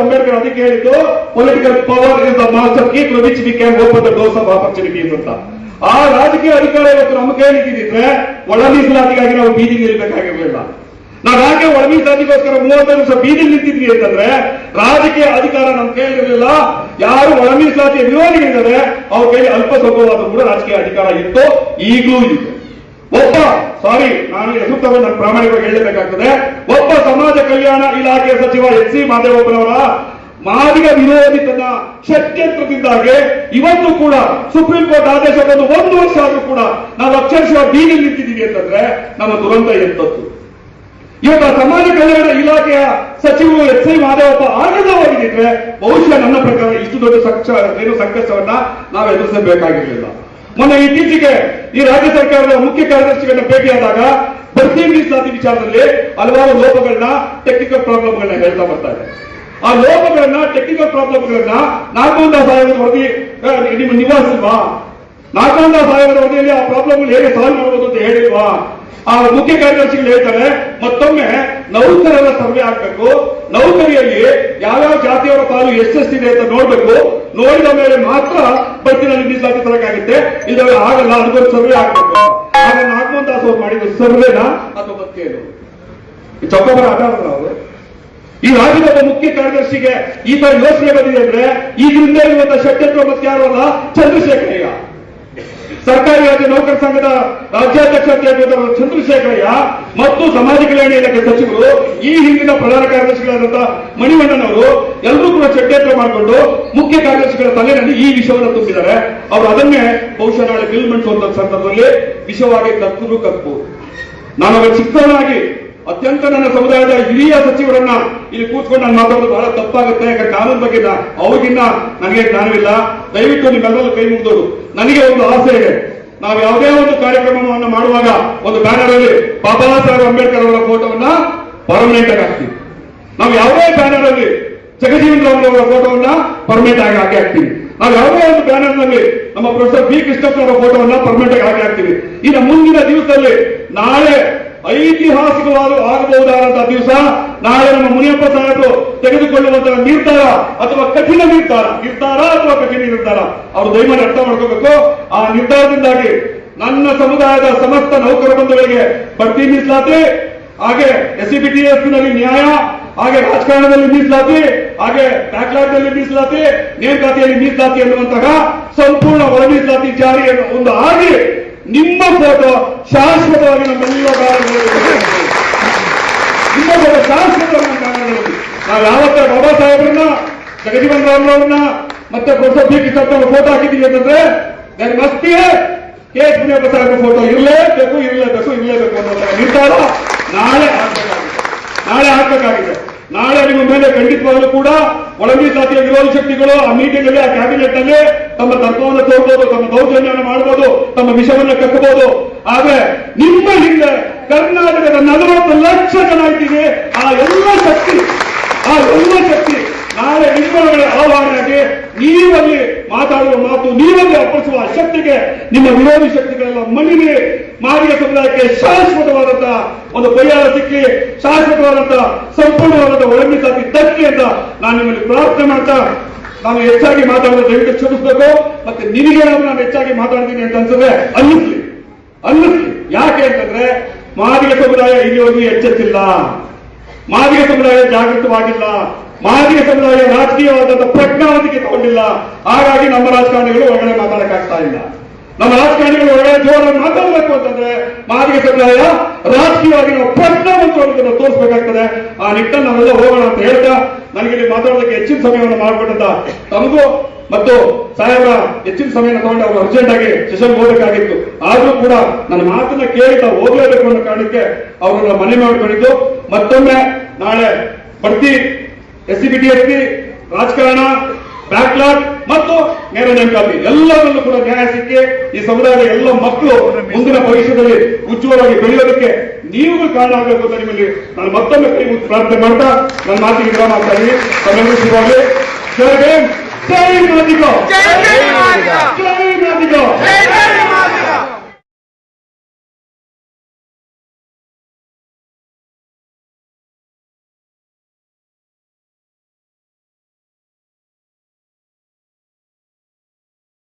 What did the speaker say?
ಅಂಬೇಡ್ಕರ್ ಅದಕ್ಕೆ ಹೇಳಿದ್ದು political power is the master key through which we can open the doors of opportunities ಅಂತ. ಆ ರಾಜಕೀಯ ಅಧಿಕಾರ ಇವತ್ತು ನಮ್ಮ ಕೈಲಿದ್ದಿದ್ರೆ ಒಳ ಮೀಸಲಾತಿಗಾಗಿ ನಾವು ಬೀದಿಗೆ ನಿಲ್ಬೇಕಾಗಿರ್ಲಿಲ್ಲ. ನಾವು ಯಾಕೆ ಒಳ ಮೀಸಲಾತಿಗೋಸ್ಕರ 35 ವರ್ಷ ಬೀದಿಗೆ ನಿಂತಿದ್ವಿ ಅಂತಂದ್ರೆ ರಾಜಕೀಯ ಅಧಿಕಾರ ನಮ್ಮ ಕೈಲಿರಲಿಲ್ಲ. ಯಾರು ಒಳ ಮೀಸಲಾತಿಯ ವಿರೋಧಿಗಳಿದ್ದಾರೆ ಅವ್ರ ಕೈಲಿ ಅಲ್ಪ ಸ್ವಲ್ಪವಾದ ಕೂಡ ರಾಜಕೀಯ ಅಧಿಕಾರ ಇತ್ತು, ಈಗಲೂ ಇದೆ. ನಾನು ಹೆಸರು ತಗೊಂಡು ನಾನು ಪ್ರಾಮಾಣಿಕವಾಗಿ ಹೇಳಬೇಕಾಗ್ತದೆ. ಒಬ್ಬ ಸಮಾಜ ಕಲ್ಯಾಣ ಇಲಾಖೆಯ ಸಚಿವ ಎಚ್ ಸಿ ಮಾದೇವಪ್ಪನವರ ಮಾದಿಗ ವಿರೋಧಿತನ ಷಡ್ಯಂತ್ರದಿಂದಾಗಿ ಇವತ್ತು ಕೂಡ ಸುಪ್ರೀಂ ಕೋರ್ಟ್ ಆದೇಶ ಬಂದು 1 ವರ್ಷ ಆದ್ರೂ ಕೂಡ ನಾವು ಅಕ್ಷರಶಃ ಬೀದಿಗೆ ನಿಂತಿದ್ದೀವಿ ಅಂತಂದ್ರೆ ನಮ್ಮ ದುರಂತ ಎಂತದ್ದು. ಇವತ್ತು ಸಮಾಜ ಕಲ್ಯಾಣ ಇಲಾಖೆಯ ಸಚಿವರು ಎಚ್ ಸಿ ಮಾದೇವಪ್ಪ ಆಗದವಾಗಿದ್ದರೆ ಬಹುಶಃ ನನ್ನ ಪ್ರಕಾರ ಇಷ್ಟು ದೊಡ್ಡ ಸಂಕಷ್ಟವನ್ನ ನಾವು ಎದುರಿಸಬೇಕಾಗಿರಲಿಲ್ಲ. ಮೊನ್ನೆ ಇತ್ತೀಚೆಗೆ ಈ ರಾಜ್ಯ ಸರ್ಕಾರದ ಮುಖ್ಯ ಕಾರ್ಯದರ್ಶಿಗಳನ್ನ ಭೇಟಿಯಾದಾಗ ಬಡ್ತಿ ಮೀಸಲಾತಿ ವಿಚಾರದಲ್ಲಿ ಹಲವಾರು ಲೋಪಗಳನ್ನ, ಟೆಕ್ನಿಕಲ್ ಪ್ರಾಬ್ಲಮ್ಗಳನ್ನ ಹೇಳ್ತಾ ಬರ್ತಾರೆ. ಆ ಲೋಪಗಳನ್ನ, ಟೆಕ್ನಿಕಲ್ ಪ್ರಾಬ್ಲಮ್ಗಳನ್ನ ನಾಗಮೋಹನ್ ಸಾಹೇಬರ ವರದಿ ನಿಮ್ಮ ನಿವಾಸಿಲ್ವಾ? ನಾಗಮೋಹನ್ ಸಾಹೇಬರ ವರದಿಯಲ್ಲಿ ಆ ಪ್ರಾಬ್ಲಮ್ ಹೇಗೆ ಸಾಲ್ವ್ ಮಾಡಬಹುದು ಅಂತ ಹೇಳಿಲ್ವಾ? ಆ ಮುಖ್ಯ ಕಾರ್ಯದರ್ಶಿಗಳು ಹೇಳ್ತಾರೆ ಮತ್ತೊಮ್ಮೆ ನೌಕರರ ಸರ್ವೆ ಆಗ್ಬೇಕು, ನೌಕರಿಯಲ್ಲಿ ಯಾವ್ಯಾವ ಜಾತಿಯವರ ಪಾಲು ಎಷ್ಟೆಷ್ಟಿದೆ ಅಂತ ನೋಡ್ಬೇಕು, ನೋಡಿದ ಮೇಲೆ ಮಾತ್ರ ಬಡ್ತಿನಲ್ಲಿ ಮೀಸಲಾತಿ ತರಕಾಗುತ್ತೆ, ಇಲ್ಲವೇ ಆಗಲ್ಲ, ಅದಕ್ಕೊಂದು ಸರ್ವೆ ಆಗ್ಬೇಕು. ಆಗ ನಾಗಮೋಹನ್ ದಾಸ್ ಅವರು ಮಾಡಿದ ಸರ್ವೆನಾ ಅಥವಾ ಮತ್ತೇನು? ಚೌಕಬರ ಆಟ ಆಡಿದ್ರು ಅವರು. ಈ ರಾಜ್ಯದ ಒಬ್ಬ ಮುಖ್ಯ ಕಾರ್ಯದರ್ಶಿಗೆ ಈ ತರ ಯೋಚನೆ ಬಂದಿದೆ ಅಂದ್ರೆ ಈಗ ಹಿಂದೆ ಇರುವಂತಹ ಷಡ್ಯಂತ್ರ ಮತ್ತೆ ಯಾರಲ್ಲ ಚಂದ್ರಶೇಖರಯ್ಯ, ಸರ್ಕಾರಿ ರಾಜ್ಯ ನೌಕರ ಸಂಘದ ರಾಜ್ಯಾಧ್ಯಕ್ಷ ಚಂದ್ರಶೇಖರಯ್ಯ ಮತ್ತು ಸಮಾಜ ಕಲ್ಯಾಣ ಇಲಾಖೆ ಸಚಿವರು, ಈ ಹಿಂದಿನ ಪ್ರಧಾನ ಕಾರ್ಯದರ್ಶಿಗಳಾದಂತಹ ಮಣಿವಣ್ಣನವರು ಎಲ್ಲರೂ ಕೂಡ ಷಡ್ಯಂತ್ರ ಮಾಡಿಕೊಂಡು ಮುಖ್ಯ ಕಾರ್ಯದರ್ಶಿಗಳ ತಲೆಯಲ್ಲಿ ಈ ವಿಷಯವನ್ನು ತುಂಬಿದ್ದಾರೆ. ಅವರು ಅದನ್ನೇ ಬಹುಶಃ ನಾಳೆ ಬಿಲ್ ಮಂಡಿಸುವಂತ ಸಂದರ್ಭದಲ್ಲಿ ವಿಷಯವಾಗಿ ಕಪ್ಪು. ನಾನೊಬ್ಬ ಚಿಕ್ಕವನಾಗಿ ಅತ್ಯಂತ ನನ್ನ ಸಮುದಾಯದ ಹಿರಿಯ ಸಚಿವರನ್ನ ಇಲ್ಲಿ ಕೂತ್ಕೊಂಡು ನಾನು ಮಾತಾಡೋದು ಬಹಳ ತಪ್ಪಾಗುತ್ತೆ. ಯಾಕಂದ್ರೆ ಕಾನೂನು ಬಗ್ಗೆ ಅವ್ರಿಗಿನ್ನ ನನಗೆ ಜ್ಞಾನವಿಲ್ಲ. ದಯವಿಟ್ಟು ನಿಮ್ಮೆಲ್ಲರೂ ಕೈ ಮುಗಿದೋದು. ನನಗೆ ಒಂದು ಆಸೆ ಇದೆ, ನಾವು ಯಾವುದೇ ಒಂದು ಕಾರ್ಯಕ್ರಮವನ್ನು ಮಾಡುವಾಗ ಒಂದು ಬ್ಯಾನರ್ ಅಲ್ಲಿ ಬಾಬಾ ಸಾಹೇಬ್ ಅಂಬೇಡ್ಕರ್ ಅವರ ಫೋಟೋವನ್ನ ಪರ್ಮನೆಂಟ್ ಆಗಿ ಹಾಕ್ತೀವಿ. ನಾವು ಯಾವುದೇ ಬ್ಯಾನರ್ ಅಲ್ಲಿ ಜಗಜೀವನ್ ರಾಮ್ ಅವರ ಫೋಟೋವನ್ನ ಪರ್ಮನೆಂಟ್ ಆಗಿ ಹಾಕಿ ಹಾಕ್ತೀವಿ. ನಾವು ಯಾವುದೇ ಒಂದು ಬ್ಯಾನರ್ ನಲ್ಲಿ ನಮ್ಮ ಪ್ರೊಫೆಸರ್ ಬಿ ಕೃಷ್ಣಪ್ಪ ಅವರ ಫೋಟೋವನ್ನ ಪರ್ಮನೆಂಟ್ ಆಗಿ ಹಾಕಿ ಹಾಕ್ತೀವಿ. ಇನ್ನು ಮುಂದಿನ ದಿವಸದಲ್ಲಿ ನಾಳೆ ಐತಿಹಾಸಿಕವಾದ ಆಗಬಹುದಾದಂತಹ ದಿವಸ, ನಾಳೆ ನಮ್ಮ ಮುನಿಯಪ್ಪ ಸಾಹೇಬರು ತೆಗೆದುಕೊಳ್ಳುವಂತಹ ನಿರ್ಧಾರ ಅಥವಾ ಕಠಿಣ ನಿರ್ಧಾರ ಅಥವಾ ಕಠಿಣ ನಿರ್ಧಾರ ಅವರು ದಯಮಾಡಿ ಅರ್ಥ ಮಾಡ್ಕೋಬೇಕು. ಆ ನಿರ್ಧಾರದಿಂದಾಗಿ ನನ್ನ ಸಮುದಾಯದ ಸಮಸ್ತ ನೌಕರ ಬಂಧುಗಳಿಗೆ ಬಡ್ತಿ ಮೀಸಲಾತಿ, ಹಾಗೆ SCBTS ನಲ್ಲಿ ನ್ಯಾಯ, ಹಾಗೆ ರಾಜಕಾರಣದಲ್ಲಿ ಮೀಸಲಾತಿ, ಹಾಗೆ ಬ್ಯಾಕ್ಲಾಗ್ನಲ್ಲಿ ಮೀಸಲಾತಿ, ನೇಮಕಾತಿಯಲ್ಲಿ ಮೀಸಲಾತಿ ಎನ್ನುವಂತಹ ಸಂಪೂರ್ಣ ಒಳ ಮೀಸಲಾತಿ ಜಾರಿಯನ್ನು ಒಂದು ಆಗಿ ನಿಮ್ಮ ಫೋಟೋ ಶಾಶ್ವತವಾಗಿ ನಮ್ಮೆಲ್ಲ ನಿಮ್ಮ ಫೋಟೋ ಶಾಶ್ವತವಾಗಿ ನಮ್ಮ ಬ್ಯಾನರ್ಗಳಲ್ಲಿ ನಾವು ಯಾವತ್ತ ಬಾಬಾ ಸಾಹೇಬ್ರನ್ನ, ಜಗಜೀವನ್ ರಾಮ್ ಅವ್ರನ್ನ ಮತ್ತೆ ಪ್ರೊಫೆಸರ್ ಬಿ ಕೃಷ್ಣಪ್ಪ ಅವರ ಫೋಟೋ ಹಾಕಿದ್ದೀವಿ ಅಂತಂದ್ರೆ ಮಸ್ತಿಯೇ KS ಮುನಿಯಪ್ಪ ಸಾಹೇಬ್ರ ಫೋಟೋ ಇರಲೇಬೇಕು ಅನ್ನೋ ನಿರ್ಧಾರ ನಾಳೆ ಹಾಕಬೇಕಾಗಿದೆ. ನಾಳೆ ನಿಮ್ಮ ಮೇಲೆ ಖಂಡಿತವಾಗಲೂ ಕೂಡ ಒಳ ಮೀಸಲಾತಿಯ ವಿರೋಧಿ ಶಕ್ತಿಗಳು ಆ ಮೀಟಿಂಗ್ ಅಲ್ಲಿ, ಆ ಕ್ಯಾಬಿನೆಟ್ ನಲ್ಲಿ ತಮ್ಮ ತತ್ವವನ್ನು ತೋರ್ಬೋದು, ತಮ್ಮ ದೌರ್ಜನ್ಯವನ್ನು ಮಾಡಬಹುದು, ತಮ್ಮ ವಿಷಯವನ್ನು ಕಕ್ಕಬಹುದು. ಆದ್ರೆ ನಿಮ್ಮ ಹಿಂದೆ ಕರ್ನಾಟಕದ 40 ಲಕ್ಷ ಜನ ಇದ್ದೀವಿ. ಆ ಎಲ್ಲ ಶಕ್ತಿ ನಾಳೆ ನಿಮ್ಮೊಳಗಡೆ ಆವಾಹನೆಯಾಗಿ ನೀವಲ್ಲಿ ಮಾತಾಡುವ ಮಾತು, ನೀವಲ್ಲಿ ಅಪ್ಪಳಿಸುವ ಶಕ್ತಿಗೆ ನಿಮ್ಮ ವಿರೋಧಿ ಶಕ್ತಿಗಳೆಲ್ಲ ಮಣ್ಣಿಗೆ ಮಾದಿಗ ಸಮುದಾಯಕ್ಕೆ ಶಾಶ್ವತವಾದಂತಹ ಒಂದು ಪರಿಹಾರ ಸಿಕ್ಕಿ, ಶಾಶ್ವತವಾದಂತಹ ಸಂಪೂರ್ಣವಾದಂತಹ ಒಳ ಮೀಸಲಾತಿ ದಕ್ಕಿ ಅಂತ ನಾನು ನಿಮ್ಮಲ್ಲಿ ಪ್ರಾರ್ಥನೆ ಮಾಡ್ತಾ, ನಾನು ಹೆಚ್ಚಾಗಿ ಮಾತಾಡೋದು ದಯವಿಟ್ಟು ಕ್ಷಮಿಸಬೇಕು. ಮತ್ತೆ ನಿನಗೇನಾದ್ರೂ ನಾನು ಹೆಚ್ಚಾಗಿ ಮಾತಾಡ್ತೀನಿ ಅಂತ ಅನ್ಸಿದ್ರೆ ಅನ್ನಿಸ್ಲಿ. ಯಾಕೆ ಅಂತಂದ್ರೆ ಮಾದಿಗ ಸಮುದಾಯ ಇಲ್ಲಿವರೆಗೂ ಎಚ್ಚೆತ್ತಿಲ್ಲ, ಮಾದಿಗ ಸಮುದಾಯ ಜಾಗೃತವಾಗಿಲ್ಲ, ಮಾದಿಗ ಸಮುದಾಯ ರಾಜಕೀಯವಾದಂತಹ ಪ್ರಜ್ಞಾವಂತಿಕೆ ತಗೊಂಡಿಲ್ಲ. ಹಾಗಾಗಿ ನಮ್ಮ ರಾಜಕಾರಣಿಗಳು ಒಳಗಡೆ ಮಾತಾಡಕ್ಕಾಗ್ತಾ ಇಲ್ಲ. ನಮ್ಮ ರಾಜಕಾರಣಿಗಳು ಒಳಗಡೆ ಜೋರಾಗಿ ಮಾತಾಡಬೇಕು ಅಂತಂದ್ರೆ ಮಾದಿಗ ಸಮುದಾಯ ರಾಜಕೀಯವಾಗಿ ನಾವು ಪ್ರಜ್ಞಾವಂತವನ್ನು ತೋರಿಸಬೇಕಾಗ್ತದೆ. ಆ ನಿಟ್ಟನ್ನು ನಾವೆಲ್ಲ ಹೋಗೋಣ ಅಂತ ಹೇಳ್ತಾ, ನನಗೆ ಇಲ್ಲಿ ಮಾತಾಡೋದಕ್ಕೆ ಹೆಚ್ಚಿನ ಸಮಯವನ್ನು ಮಾಡಿಕೊಟ್ಟಂತ ತಮಗೂ ಮತ್ತು ಸಾಹೇಬರ ಹೆಚ್ಚಿನ ಸಮಯವನ್ನು ತಗೊಂಡು ಅವರು ಅರ್ಜೆಂಟ್ ಆಗಿ ಸೆಷನ್ ಹೋಗಬೇಕಾಗಿತ್ತು. ಆದ್ರೂ ಕೂಡ ನನ್ನ ಮಾತನ್ನ ಕೇಳಿ ತಾವು ಹೋಗಲೇಬೇಕು ಅನ್ನೋ ಕಾರಣಕ್ಕೆ ಅವರನ್ನ ಮನವಿ ಮಾಡಿಕೊಂಡಿದ್ದು. ಮತ್ತೊಮ್ಮೆ ನಾಳೆ ಬಡ್ತಿ, SCBTS, ರಾಜಕಾರಣ, ಬ್ಯಾಕ್ಲಾಗ್ ಮತ್ತು ನೇರ ನೇಮಕಾತಿ ಎಲ್ಲರಲ್ಲೂ ಕೂಡ ನ್ಯಾಯ ಸಿಕ್ಕಿ ಈ ಸಮುದಾಯದ ಎಲ್ಲ ಮಕ್ಕಳು ಮುಂದಿನ ಭವಿಷ್ಯದಲ್ಲಿ ಉಜ್ವಲವಾಗಿ ಬೆಳೆಯೋದಕ್ಕೆ ನೀವುಗಳು ಕಾರಣ ಆಗಬೇಕು ಅಂತ ನಿಮ್ಮಲ್ಲಿ ನಾನು ಮತ್ತೊಮ್ಮೆ ಕೈ ಮುಗಿದು ಪ್ರಾರ್ಥನೆ ಮಾಡ್ತಾ ನನ್ನ ಮಾತಿಗೆ ವಿರಾಮ ಮಾಡ್ತಾ ಇದ್ದೀನಿ. ತಮ್ಮೆಲ್ಲರೂ ಶುಭವಾಗಿ. ಜೈ ಮಾದಿಗ, ಜೈ ಮಾದಿಗ, ಜೈ ಮಾದಿಗ.